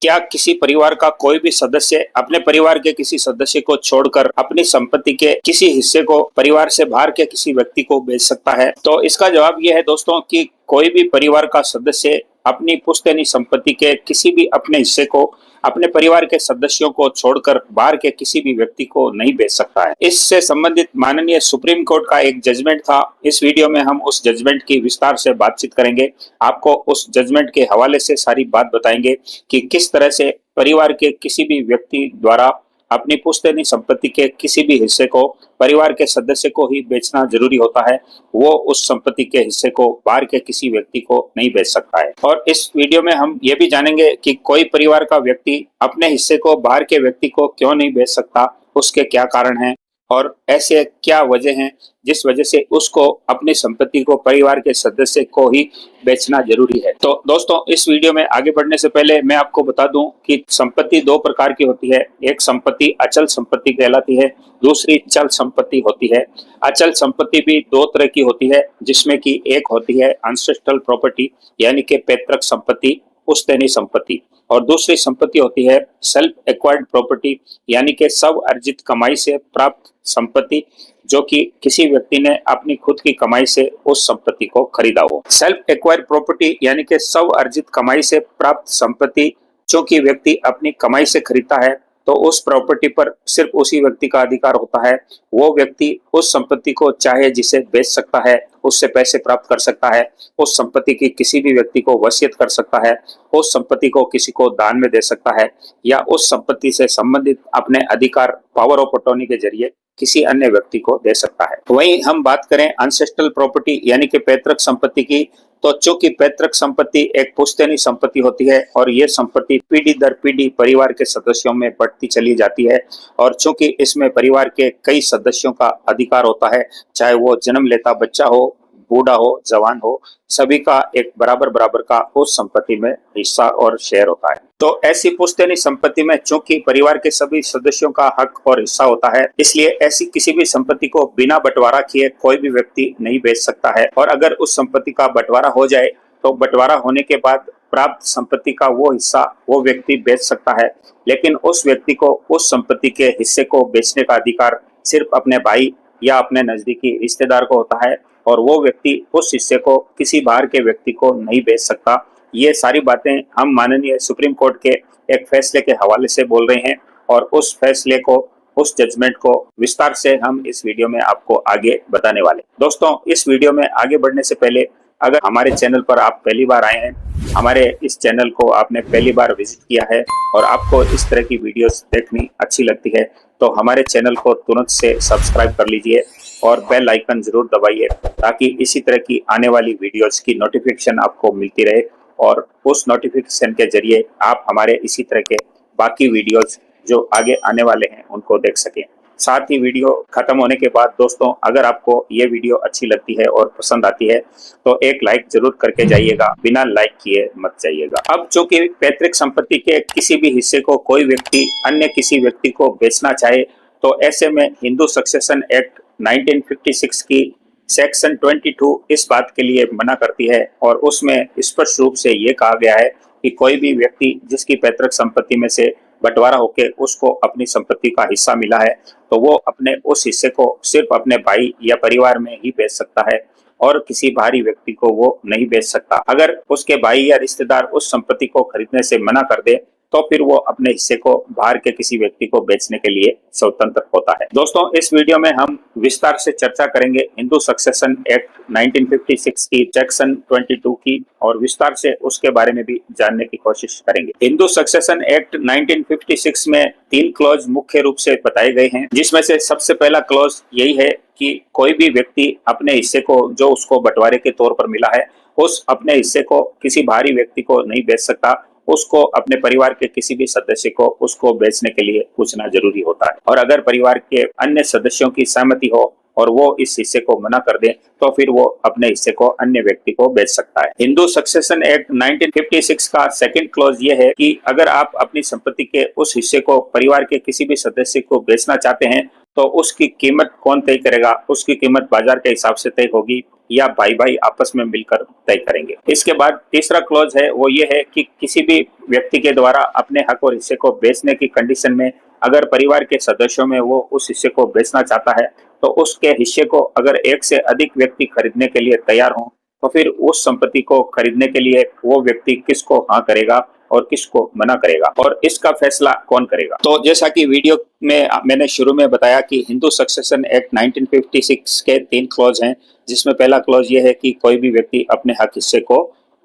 क्या किसी परिवार का कोई भी सदस्य अपने परिवार के किसी सदस्य को छोड़कर अपनी संपत्ति के किसी हिस्से को परिवार से बाहर के किसी व्यक्ति को बेच सकता है? तो इसका जवाब यह है दोस्तों कि कोई भी परिवार का सदस्य अपनी पुश्तैनी संपत्ति के किसी भी अपने हिस्से को अपने परिवार के सदस्यों को छोड़कर बाहर के किसी भी व्यक्ति को नहीं बेच सकता है। इससे संबंधित माननीय सुप्रीम कोर्ट का एक जजमेंट था। इस वीडियो में हम उस जजमेंट की विस्तार से बातचीत करेंगे। आपको उस जजमेंट के हवाले से सारी बात बताएंगे कि किस तरह से परिवार के किसी भी व्यक्ति द्वारा अपनी पुश्तैनी संपत्ति के किसी भी हिस्से को परिवार के सदस्य को ही बेचना जरूरी होता है। वो उस संपत्ति के हिस्से को बाहर के किसी व्यक्ति को नहीं बेच सकता है। और इस वीडियो में हम ये भी जानेंगे कि कोई परिवार का व्यक्ति अपने हिस्से को बाहर के व्यक्ति को क्यों नहीं बेच सकता, उसके क्या कारण हैं और ऐसे क्या वजह हैं जिस वजह से उसको अपनी संपत्ति को परिवार के सदस्य को ही बेचना जरूरी है। तो दोस्तों, इस वीडियो में आगे बढ़ने से पहले मैं आपको बता दूं कि संपत्ति दो प्रकार की होती है। एक संपत्ति अचल संपत्ति कहलाती है, दूसरी चल संपत्ति होती है। अचल संपत्ति भी दो तरह की होती है, जिसमें कि एक होती है एंसेस्ट्रल प्रॉपर्टी यानी कि पैतृक संपत्ति, पुश्तैनी संपत्ति, और दूसरी संपत्ति होती है सेल्फ एक्वायर्ड प्रॉपर्टी यानी कि स्व अर्जित कमाई से प्राप्त संपत्ति, जो कि किसी व्यक्ति ने अपनी खुद की कमाई से उस संपत्ति को खरीदा हो। सेल्फ एक्वायर्ड प्रॉपर्टी यानी कि स्व अर्जित कमाई से प्राप्त संपत्ति जो कि व्यक्ति अपनी कमाई से खरीदता है, तो उस प्रॉपर्टी पर सिर्फ उसी व्यक्ति का अधिकार होता है। वो व्यक्ति उस संपत्ति को चाहे जिसे बेच सकता है, उससे पैसे प्राप्त कर सकता है, उस संपत्ति की किसी भी व्यक्ति को वसीयत कर सकता है, उस संपत्ति को किसी को दान में दे सकता है, या उस संपत्ति से संबंधित अपने अधिकार पावर ऑफ अटॉर्नी के जरिए किसी अन्य व्यक्ति को दे सकता है। वहीं हम बात करें एंसेस्ट्रल प्रॉपर्टी यानी कि पैतृक संपत्ति की, तो चूंकि पैतृक संपत्ति एक पुश्तैनी संपत्ति होती है और ये संपत्ति पीढ़ी दर पीढ़ी परिवार के सदस्यों में बढ़ती चली जाती है, और चूंकि इसमें परिवार के कई सदस्यों का अधिकार होता है, चाहे वो जन्म लेता बच्चा हो, बूढ़ा हो, जवान हो, सभी का एक बराबर बराबर का उस संपत्ति में हिस्सा और शेयर होता है। तो ऐसी पुश्तैनी संपत्ति में चूंकि परिवार के सभी सदस्यों का हक और हिस्सा होता है, इसलिए ऐसी किसी भी संपत्ति को बिना बंटवारा किए कोई भी व्यक्ति नहीं बेच सकता है। और अगर उस संपत्ति का बंटवारा हो जाए तो बंटवारा होने के बाद प्राप्त संपत्ति का वो हिस्सा वो व्यक्ति बेच सकता है, लेकिन उस व्यक्ति को उस संपत्ति के हिस्से को बेचने का अधिकार सिर्फ अपने भाई या अपने नजदीकी रिश्तेदार को होता है, और वो व्यक्ति उस हिस्से को किसी बाहर के व्यक्ति को नहीं बेच सकता। ये सारी बातें हम माननीय सुप्रीम कोर्ट के एक फैसले के हवाले से बोल रहे हैं, और उस फैसले को, उस जजमेंट को विस्तार से हम इस वीडियो में आपको आगे बताने वाले। दोस्तों, इस वीडियो में आगे बढ़ने से पहले अगर हमारे चैनल पर आप पहली बार आए हैं, हमारे इस चैनल को आपने पहली बार विजिट किया है और आपको इस तरह की वीडियोस देखनी अच्छी लगती है, तो हमारे चैनल को तुरंत से सब्सक्राइब कर लीजिए और बेल आइकन जरूर दबाइए, ताकि इसी तरह की आने वाली वीडियोस की नोटिफिकेशन आपको मिलती रहे और उस नोटिफिकेशन के जरिए आप हमारे इसी तरह के बाकी वीडियोस जो आगे आने वाले हैं उनको देख सकें। साथ ही वीडियो खत्म होने के बाद दोस्तों, अगर आपको ये वीडियो अच्छी लगती है और पसंद आती है तो एक लाइक जरूर करके जाइएगा, बिना लाइक किए मत जाइएगा। अब चूंकि पैतृक संपत्ति के किसी भी हिस्से को कोई व्यक्ति अन्य किसी व्यक्ति को बेचना चाहे, तो ऐसे में हिंदू सक्सेशन एक्ट 1956 की सेक्शन 22 इस बात के लिए मना करती है, और उसमें स्पष्ट रूप से ये कहा गया है कि कोई भी व्यक्ति जिसकी पैतृक संपत्ति में से बंटवारा होकर उसको अपनी संपत्ति का हिस्सा मिला है, तो वो अपने उस हिस्से को सिर्फ अपने भाई या परिवार में ही बेच सकता है और किसी बाहरी व्यक्ति को वो नहीं बेच सकता। अगर उसके भाई या रिश्तेदार उस संपत्ति को खरीदने से मना कर दे तो फिर वो अपने हिस्से को बाहर के किसी व्यक्ति को बेचने के लिए स्वतंत्र होता है। दोस्तों, इस वीडियो में हम विस्तार से चर्चा करेंगे हिंदू सक्सेशन एक्ट 1956 की सेक्शन 22 की, और विस्तार से उसके बारे में भी जानने की कोशिश करेंगे। हिंदू सक्सेशन एक्ट 1956 में 3 क्लॉज मुख्य रूप से बताए गए हैं, जिसमें से सबसे पहला क्लॉज यही है कि कोई भी व्यक्ति अपने हिस्से को जो उसको बंटवारे के तौर पर मिला है, उस अपने हिस्से को किसी बाहरी व्यक्ति को नहीं बेच सकता, उसको अपने परिवार के किसी भी सदस्य को उसको बेचने के लिए पूछना जरूरी होता है। और अगर परिवार के अन्य सदस्यों की सहमति हो और वो इस हिस्से को मना कर दे तो फिर वो अपने हिस्से को अन्य व्यक्ति को बेच सकता है। हिंदू सक्सेशन एक्ट 1956 का सेकंड क्लॉज ये है कि अगर आप अपनी संपत्ति के उस हिस्से को परिवार के किसी भी सदस्य को बेचना चाहते हैं तो उसकी कीमत कौन तय करेगा? उसकी कीमत बाजार के हिसाब से तय होगी या भाई भाई आपस में मिलकर तय करेंगे। इसके बाद तीसरा क्लॉज है वो ये है कि किसी भी व्यक्ति के द्वारा अपने हक और हिस्से को बेचने की कंडीशन में अगर परिवार के सदस्यों में वो उस हिस्से को बेचना चाहता है तो उसके हिस्से को अगर एक से अधिक व्यक्ति खरीदने के लिए तैयार हो तो फिर उस संपत्ति को खरीदने के लिए वो व्यक्ति किसको हाँ करेगा और किसको मना करेगा और इसका फैसला कौन करेगा। तो जैसा कि वीडियो में मैंने शुरू में बताया कि हिंदू सक्सेशन एक्ट 1956 के 3 क्लॉज हैं, जिसमें पहला क्लॉज ये है कि कोई भी व्यक्ति अपने हक हिस्से को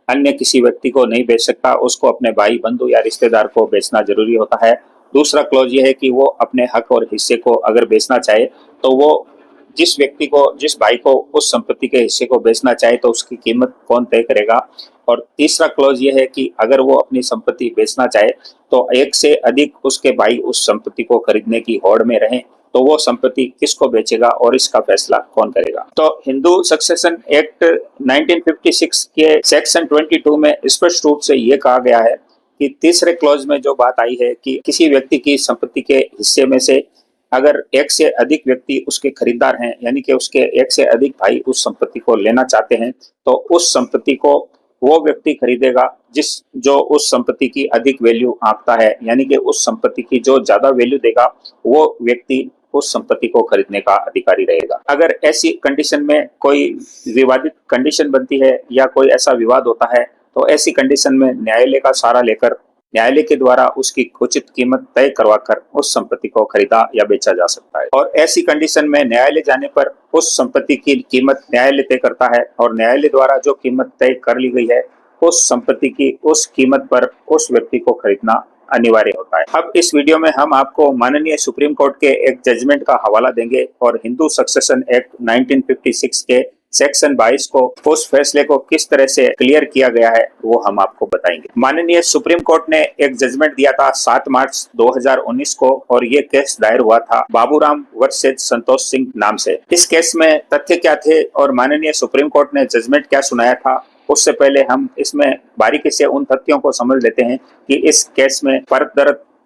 अन्य किसी व्यक्ति को नहीं बेच सकता, उसको अपने भाई बंधु या रिश्तेदार को बेचना जरूरी होता है। दूसरा क्लॉज ये है कि वो अपने हक और हिस्से को अगर बेचना चाहे तो वो जिस व्यक्ति को, जिस भाई को उस संपत्ति के हिस्से को बेचना चाहे तो उसकी कीमत कौन तय करेगा। और तीसरा क्लॉज ये है कि अगर वो अपनी संपत्ति बेचना चाहे तो एक से अधिक उसके भाई उस संपत्ति को खरीदने की होड़ में रहें तो वो संपत्ति किसको बेचेगा और इसका फैसला कौन करेगा। तो हिंदू सक्सेशन एक्ट 1956 के सेक्शन 22 में स्पष्ट रूप से ये कहा गया है कि तीसरे क्लॉज में जो बात आई है कि किसी व्यक्ति की संपत्ति के हिस्से में से अगर एक से अधिक व्यक्ति उसके खरीदार हैं, यानी कि उसके एक से अधिक भाई उस संपत्ति को लेना चाहते हैं, तो उस संपत्ति को वो व्यक्ति खरीदेगा जो उस संपत्ति की अधिक वैल्यू आंकता है, यानी कि उस संपत्ति की जो ज्यादा वैल्यू देगा वो व्यक्ति उस संपत्ति को खरीदने का अधिकारी रहेगा। अगर ऐसी कंडीशन में कोई विवादित कंडीशन बनती है या कोई ऐसा विवाद होता है तो ऐसी कंडीशन में न्यायालय का सहारा लेकर न्यायालय के द्वारा उसकी उचित कीमत तय करवाकर उस संपत्ति को खरीदा या बेचा जा सकता है। और ऐसी कंडीशन में न्यायालय जाने पर उस संपत्ति की कीमत न्यायालय तय करता है और न्यायालय द्वारा जो कीमत तय कर ली गई है उस संपत्ति की उस कीमत पर उस व्यक्ति को खरीदना अनिवार्य होता है। अब इस वीडियो में हम आपको माननीय सुप्रीम कोर्ट के एक जजमेंट का हवाला देंगे और हिंदू सक्सेशन एक्ट 1956 के सेक्शन 22 को उस फैसले को किस तरह से क्लियर किया गया है वो हम आपको बताएंगे। माननीय सुप्रीम कोर्ट ने एक जजमेंट दिया था 7 मार्च 2019 को और ये केस दायर हुआ था बाबूराम वर्सेज संतोष सिंह नाम से। इस केस में तथ्य क्या थे और माननीय सुप्रीम कोर्ट ने जजमेंट क्या सुनाया था, उससे पहले हम इसमें बारीकी से उन तथ्यों को समझ लेते हैं कि इस केस में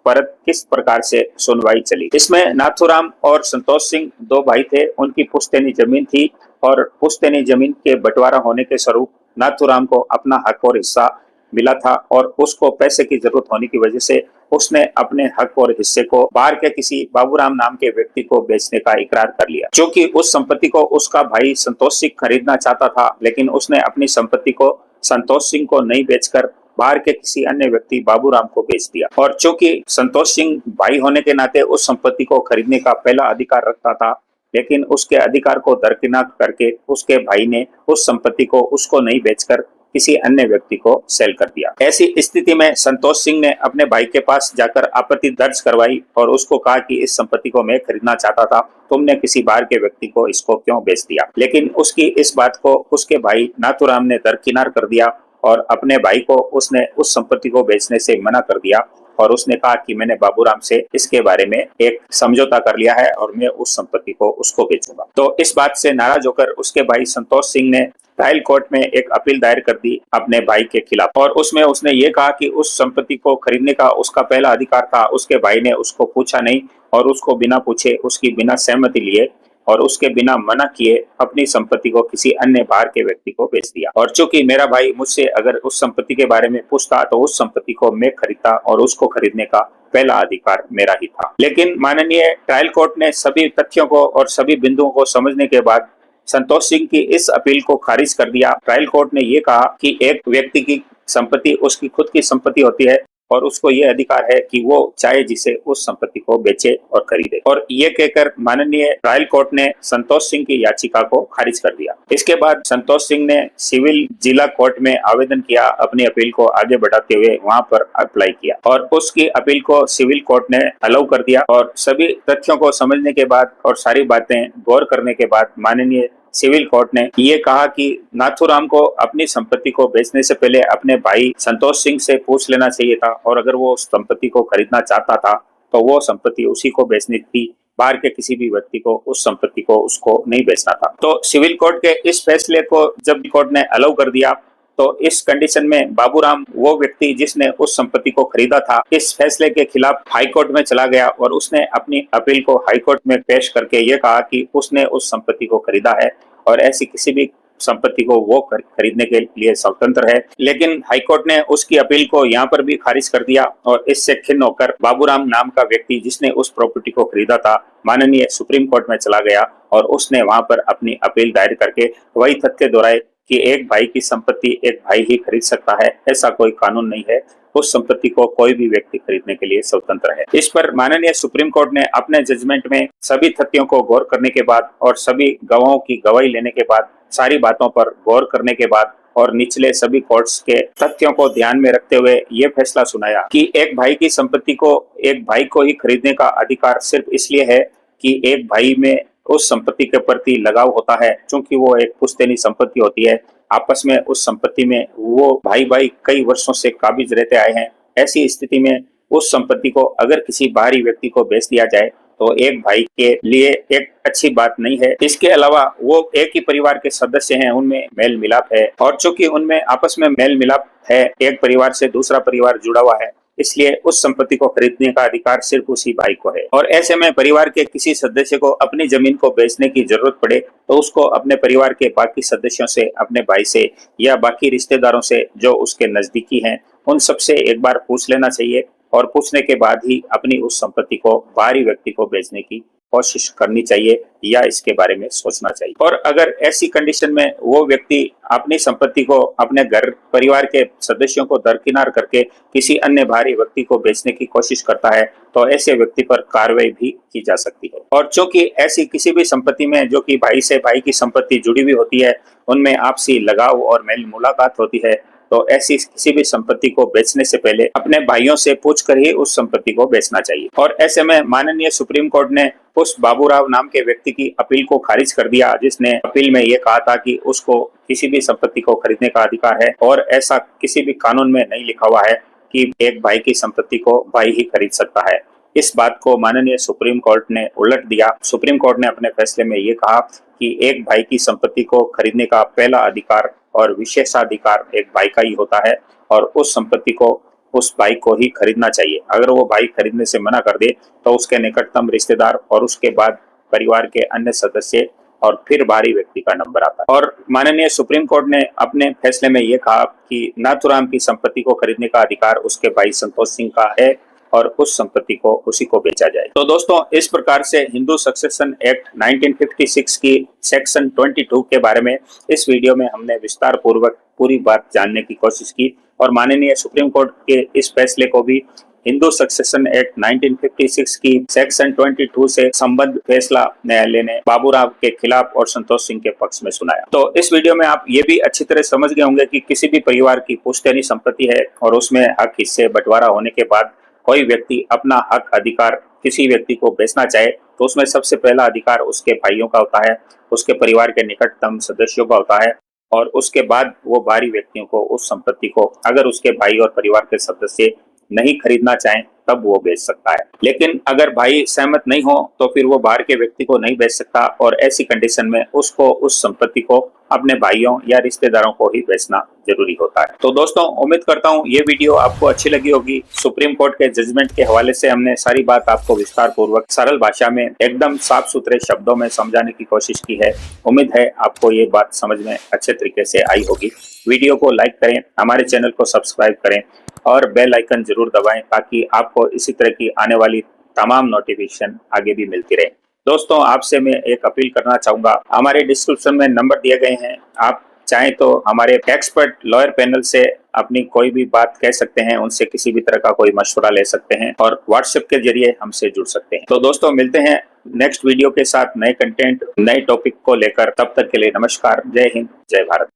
परत किस प्रकार से सुनवाई चली। इसमें नाथूराम और संतोष सिंह 2 भाई थे, उनकी पुश्तैनी जमीन थी और पुश्तैनी जमीन के बंटवारा होने के स्वरूप नाथूराम को अपना हक और हिस्सा मिला था और उसको पैसे की जरूरत होने की वजह से उसने अपने हक और हिस्से को बाहर के किसी बाबूराम नाम के व्यक्ति को बेचने का इकरार कर लिया। क्योंकि उस संपत्ति को उसका भाई संतोष सिंह खरीदना चाहता था, लेकिन उसने अपनी संपत्ति को संतोष सिंह को नहीं बेचकर बाहर के किसी अन्य व्यक्ति बाबूराम को बेच दिया। और चूंकि संतोष सिंह भाई होने के नाते उस संपत्ति को खरीदने का पहला अधिकार रखता था, लेकिन उसके अधिकार को दरकिनार करके उसके भाई ने उस संपत्ति को उसको नहीं बेचकर किसी अन्य व्यक्ति को सेल कर दिया। ऐसी स्थिति में संतोष सिंह ने अपने भाई के पास जाकर आपत्ति दर्ज करवाई और उसको कहा कि इस संपत्ति को मैं खरीदना चाहता था, तुमने किसी बाहर के व्यक्ति को इसको क्यों बेच दिया। लेकिन उसकी इस बात को उसके भाई नाथूराम ने दरकिनार कर दिया और अपने भाई को उसने उस संपत्ति को बेचने से मना कर दिया और उसने कहा कि मैंने बाबूराम से इसके बारे में एक समझौता कर लिया है और मैं उस संपत्ति को उसको बेचूंगा। तो इस बात से नाराज होकर उसके भाई संतोष सिंह ने ट्रायल कोर्ट में एक अपील दायर कर दी अपने भाई के खिलाफ और उसमें उसने ये कहा कि उस संपत्ति को खरीदने का उसका पहला अधिकार था, उसके भाई ने उसको पूछा नहीं और उसको बिना पूछे, उसकी बिना सहमति लिए और उसके बिना मना किए अपनी संपत्ति को किसी अन्य बाहर के व्यक्ति को बेच दिया। और चूंकि मेरा भाई मुझसे अगर उस संपत्ति के बारे में पूछता तो उस संपत्ति को मैं खरीदता और उसको खरीदने का पहला अधिकार मेरा ही था। लेकिन माननीय ट्रायल कोर्ट ने सभी तथ्यों को और सभी बिंदुओं को समझने के बाद संतोष सिंह की इस अपील को खारिज कर दिया। ट्रायल कोर्ट ने ये कहा कि एक व्यक्ति की संपत्ति उसकी खुद की संपत्ति होती है और उसको ये अधिकार है कि वो चाहे जिसे उस संपत्ति को बेचे और खरीदे। और ये कहकर माननीय ट्रायल कोर्ट ने संतोष सिंह की याचिका को खारिज कर दिया। इसके बाद संतोष सिंह ने सिविल जिला कोर्ट में आवेदन किया, अपनी अपील को आगे बढ़ाते हुए वहां पर अप्लाई किया और उसकी अपील को सिविल कोर्ट ने अलाउ कर दिया। और सभी तथ्यों को समझने के बाद और सारी बातें गौर करने के बाद माननीय सिविल कोर्ट ने ये कहा कि नाथूराम को अपनी संपत्ति को बेचने से पहले अपने भाई संतोष सिंह से पूछ लेना चाहिए था और अगर वो उस संपत्ति को खरीदना चाहता था तो वो संपत्ति उसी को बेचनी थी, बाहर के किसी भी व्यक्ति को उस संपत्ति को उसको नहीं बेचना था। तो सिविल कोर्ट के इस फैसले को जब कोर्ट ने अलाउ कर दिया तो इस कंडीशन में बाबूराम वो व्यक्ति जिसने उस संपत्ति को खरीदा था, इस फैसले के खिलाफ हाईकोर्ट में चला गया और उसने अपनी अपील को हाईकोर्ट में पेश करके ये कहा कि उसने उस संपत्ति को खरीदा है और ऐसी किसी भी संपत्ति को वो खरीदने के लिए स्वतंत्र है। लेकिन हाईकोर्ट ने उसकी अपील को यहाँ पर भी खारिज कर दिया और इससे खिन्न होकर बाबूराम नाम का व्यक्ति जिसने उस प्रॉपर्टी को खरीदा था, माननीय सुप्रीम कोर्ट में चला गया और उसने वहां पर अपनी अपील दायर करके वही तथ्य दोहराए कि एक भाई की संपत्ति एक भाई ही खरीद सकता है, ऐसा कोई कानून नहीं है। उस संपत्ति को कोई भी व्यक्ति खरीदने के लिए स्वतंत्र है। इस पर माननीय सुप्रीम कोर्ट ने अपने जजमेंट में सभी तथ्यों को गौर करने के बाद और सभी गवाहों की गवाही लेने के बाद, सारी बातों पर गौर करने के बाद और निचले सभी कोर्ट्स के तथ्यों को ध्यान में रखते हुए ये फैसला सुनाया कि एक भाई की संपत्ति को एक भाई को ही खरीदने का अधिकार सिर्फ इसलिए है कि एक भाई में उस संपत्ति के प्रति लगाव होता है, क्योंकि वो एक पुश्तैनी संपत्ति होती है। आपस में उस संपत्ति में वो भाई भाई कई वर्षों से काबिज रहते आए हैं। ऐसी स्थिति में उस संपत्ति को अगर किसी बाहरी व्यक्ति को बेच दिया जाए तो एक भाई के लिए एक अच्छी बात नहीं है। इसके अलावा वो एक ही परिवार के सदस्य हैं, उनमें मेल मिलाप है और चूंकि उनमें आपस में मेल मिलाप है, एक परिवार से दूसरा परिवार जुड़ा हुआ है, इसलिए उस संपत्ति को खरीदने का अधिकार सिर्फ उसी भाई को है। और ऐसे में परिवार के किसी सदस्य को अपनी जमीन को बेचने की जरूरत पड़े तो उसको अपने परिवार के बाकी सदस्यों से, अपने भाई से या बाकी रिश्तेदारों से जो उसके नजदीकी हैं, उन सबसे एक बार पूछ लेना चाहिए और पूछने के बाद ही अपनी उस संपत्ति को बाहरी व्यक्ति को बेचने की कोशिश करनी चाहिए या इसके बारे में सोचना चाहिए। और अगर ऐसी कंडीशन में वो व्यक्ति अपनी संपत्ति को अपने घर परिवार के सदस्यों को दरकिनार करके किसी अन्य बाहरी व्यक्ति को बेचने की कोशिश करता है तो ऐसे व्यक्ति पर कार्रवाई भी की जा सकती है। और चूंकि ऐसी किसी भी संपत्ति में जो कि भाई से भाई की संपत्ति जुड़ी हुई होती है, उनमें आपसी लगाव और मेल मुलाकात होती है, तो ऐसी किसी भी संपत्ति को बेचने से पहले अपने भाइयों से पूछकर ही उस संपत्ति को बेचना चाहिए। और ऐसे में माननीय सुप्रीम कोर्ट ने उस बाबूराव नाम के व्यक्ति की अपील को खारिज कर दिया, जिसने अपील में ये कहा था कि उसको किसी भी संपत्ति को खरीदने का अधिकार है और ऐसा किसी भी कानून में नहीं लिखा हुआ है कि एक भाई की संपत्ति को भाई ही खरीद सकता है। इस बात को माननीय सुप्रीम कोर्ट ने उलट दिया। सुप्रीम कोर्ट ने अपने फैसले में ये कहा कि एक भाई की संपत्ति को खरीदने का पहला अधिकार और विशेषाधिकार एक भाई का ही होता है और उस संपत्ति को उस भाई को ही खरीदना चाहिए। अगर वो भाई खरीदने से मना कर दे तो उसके निकटतम रिश्तेदार और उसके बाद परिवार के अन्य सदस्य और फिर बाहरी व्यक्ति का नंबर आता है। और माननीय सुप्रीम कोर्ट ने अपने फैसले में ये कहा कि नाथुराम की संपत्ति को खरीदने का अधिकार उसके भाई संतोष सिंह का है और उस संपत्ति को उसी को बेचा जाए। तो दोस्तों, इस प्रकार से हिंदू सक्सेशन एक्ट 1956 की सेक्शन 22 के बारे में इस वीडियो में हमने विस्तार पूर्वक पूरी बात जानने की कोशिश की और माननीय सुप्रीम कोर्ट के इस फैसले को भी हिंदू सक्सेशन एक्ट 1956 की सेक्शन 22 से संबद्ध फैसला न्यायालय ने बाबूराव के खिलाफ और संतोष सिंह के पक्ष में सुनाया। तो इस वीडियो में आप ये भी अच्छी तरह समझ गए होंगे कि किसी भी परिवार की पुश्तैनी संपत्ति है और उसमें हक हिस्से बंटवारा होने के बाद कोई व्यक्ति अपना हक अधिकार किसी व्यक्ति को बेचना चाहे तो उसमें सबसे पहला अधिकार उसके भाइयों का होता है, उसके परिवार के निकटतम सदस्यों का होता है और उसके बाद वो बाहरी व्यक्तियों को उस संपत्ति को अगर उसके भाई और परिवार के सदस्य नहीं खरीदना चाहें तब वो बेच सकता है। लेकिन अगर भाई सहमत नहीं हो तो फिर वो बाहर के व्यक्ति को नहीं बेच सकता और ऐसी कंडीशन में उसको उस संपत्ति को अपने भाइयों या रिश्तेदारों को ही बेचना जरूरी होता है। तो दोस्तों, उम्मीद करता हूँ ये वीडियो आपको अच्छी लगी होगी। सुप्रीम कोर्ट के जजमेंट के हवाले से हमने सारी बात आपको विस्तार पूर्वक सरल भाषा में एकदम साफ सुथरे शब्दों में समझाने की कोशिश की है। उम्मीद है आपको ये बात समझ में अच्छे तरीके से आई होगी। वीडियो को लाइक करें, हमारे चैनल को सब्सक्राइब करें और बेल आइकन जरूर दबाएं ताकि आपको इसी तरह की आने वाली तमाम नोटिफिकेशन आगे भी मिलती रहे। दोस्तों, आपसे मैं एक अपील करना चाहूंगा, हमारे डिस्क्रिप्शन में नंबर दिए गए हैं, आप चाहें तो हमारे एक्सपर्ट लॉयर पैनल से अपनी कोई भी बात कह सकते हैं, उनसे किसी भी तरह का कोई मशवरा ले सकते हैं और व्हाट्सएप के जरिए हमसे जुड़ सकते हैं। तो दोस्तों, मिलते हैं नेक्स्ट वीडियो के साथ नए कंटेंट नए टॉपिक को लेकर। तब तक के लिए नमस्कार, जय हिंद, जय भारत।